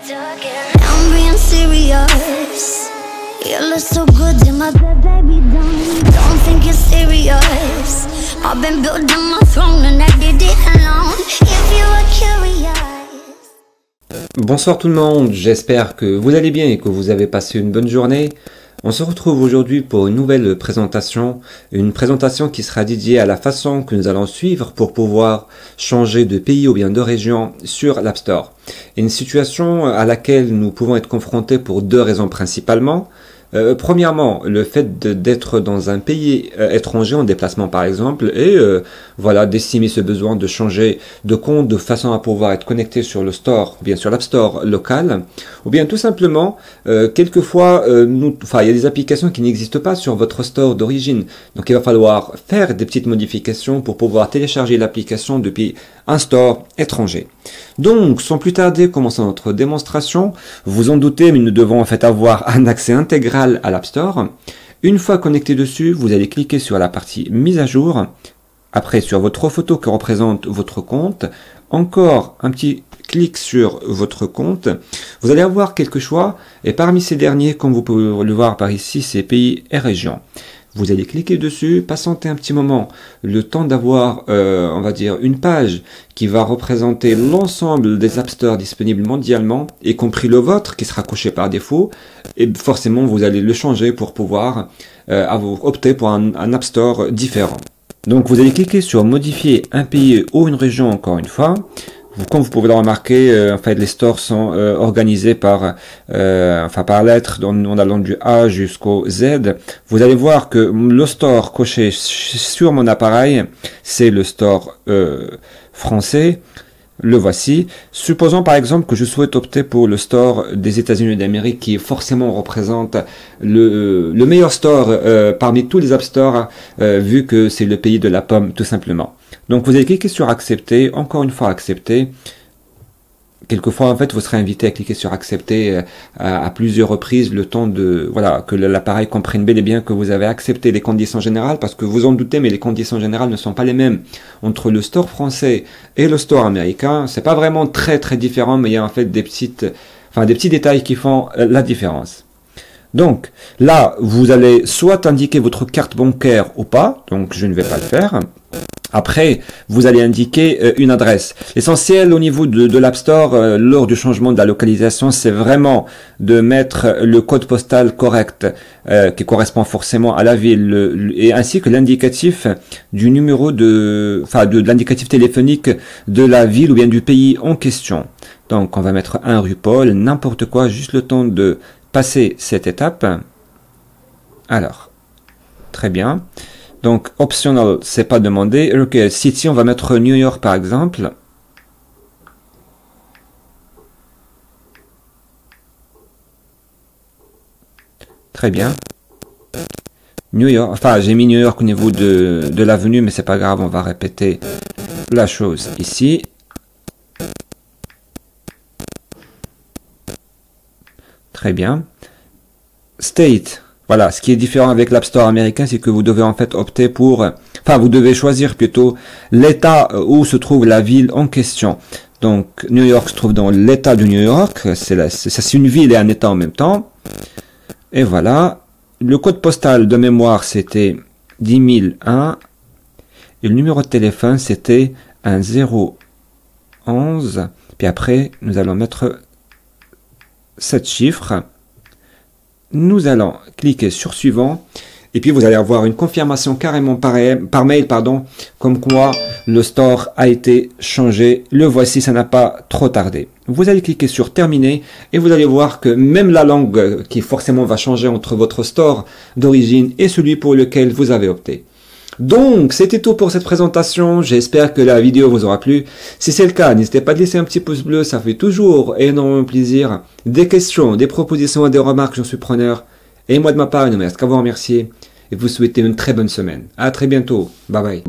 I'm being serious. You look so good in my bed, baby. Don't think you're serious. I've been building my throne and I did it alone. If you were curious. Bonsoir tout le monde, j'espère que vous allez bien et que vous avez passé une bonne journée. On se retrouve aujourd'hui pour une nouvelle présentation, une présentation qui sera dédiée à la façon que nous allons suivre pour pouvoir changer de pays ou bien de région sur l'App Store. Une situation à laquelle nous pouvons être confrontés pour deux raisons principalement. Premièrement, le fait d'être dans un pays étranger en déplacement par exemple et voilà d'estimer ce besoin de changer de compte de façon à pouvoir être connecté sur le store, ou bien sur l'App Store local, ou bien tout simplement quelquefois il y a des applications qui n'existent pas sur votre store d'origine, donc il va falloir faire des petites modifications pour pouvoir télécharger l'application depuis un store étranger. Donc sans plus tarder, commençons notre démonstration. Vous en doutez, mais nous devons en fait avoir un accès intégral à l'App Store. Une fois connecté dessus, vous allez cliquer sur la partie mise à jour, après sur votre photo qui représente votre compte, encore un petit clic sur votre compte, vous allez avoir quelques choix, et parmi ces derniers, comme vous pouvez le voir par ici, c'est pays et région. Vous allez cliquer dessus, patienter un petit moment, le temps d'avoir, on va dire, une page qui va représenter l'ensemble des App Store disponibles mondialement, y compris le vôtre qui sera coché par défaut, et forcément vous allez le changer pour pouvoir opter pour un App Store différent. Donc vous allez cliquer sur modifier un pays ou une région encore une fois. Comme vous pouvez le remarquer, en fait, les stores sont organisés par lettres, en allant du A jusqu'au Z. Vous allez voir que le store coché sur mon appareil, c'est le store français. Le voici. Supposons par exemple que je souhaite opter pour le store des États-Unis d'Amérique qui forcément représente le meilleur store parmi tous les App Store vu que c'est le pays de la pomme tout simplement. Donc vous allez cliquer sur accepter, encore une fois accepter. Quelquefois en fait vous serez invité à cliquer sur accepter à plusieurs reprises le temps de que l'appareil comprenne bel et bien que vous avez accepté les conditions générales, parce que vous en doutez mais les conditions générales ne sont pas les mêmes entre le store français et le store américain. C'est pas vraiment très différent, mais il y a en fait des petits détails qui font la différence. Donc là vous allez soit indiquer votre carte bancaire ou pas, donc je ne vais pas le faire. Après, vous allez indiquer une adresse. L'essentiel au niveau de l'App Store, lors du changement de la localisation, c'est vraiment de mettre le code postal correct, qui correspond forcément à la ville, et ainsi que l'indicatif du numéro de l'indicatif téléphonique de la ville ou bien du pays en question. Donc, on va mettre un rue Paul, n'importe quoi, juste le temps de passer cette étape. Alors, très bien. Donc, optional, c'est pas demandé. Ok, city, on va mettre New York par exemple. Très bien. New York, enfin, j'ai mis New York au niveau de l'avenue, mais c'est pas grave, on va répéter la chose ici. Très bien. State. Voilà, ce qui est différent avec l'App Store américain, c'est que vous devez en fait opter pour, vous devez choisir plutôt l'état où se trouve la ville en question. Donc, New York se trouve dans l'état de New York, c'est une ville et un état en même temps. Et voilà, le code postal de mémoire c'était 10001 et le numéro de téléphone c'était un 011. Puis après, nous allons mettre 7 chiffres. Nous allons cliquer sur suivant et puis vous allez avoir une confirmation carrément par mail, comme quoi le store a été changé. Le voici, ça n'a pas trop tardé. Vous allez cliquer sur terminer et vous allez voir que même la langue qui forcément va changer entre votre store d'origine et celui pour lequel vous avez opté. Donc, c'était tout pour cette présentation. J'espère que la vidéo vous aura plu. Si c'est le cas, n'hésitez pas à laisser un petit pouce bleu. Ça fait toujours énormément plaisir. Des questions, des propositions et des remarques, j'en suis preneur. Et moi, de ma part, il ne me reste qu'à vous remercier et vous souhaiter une très bonne semaine. À très bientôt. Bye bye.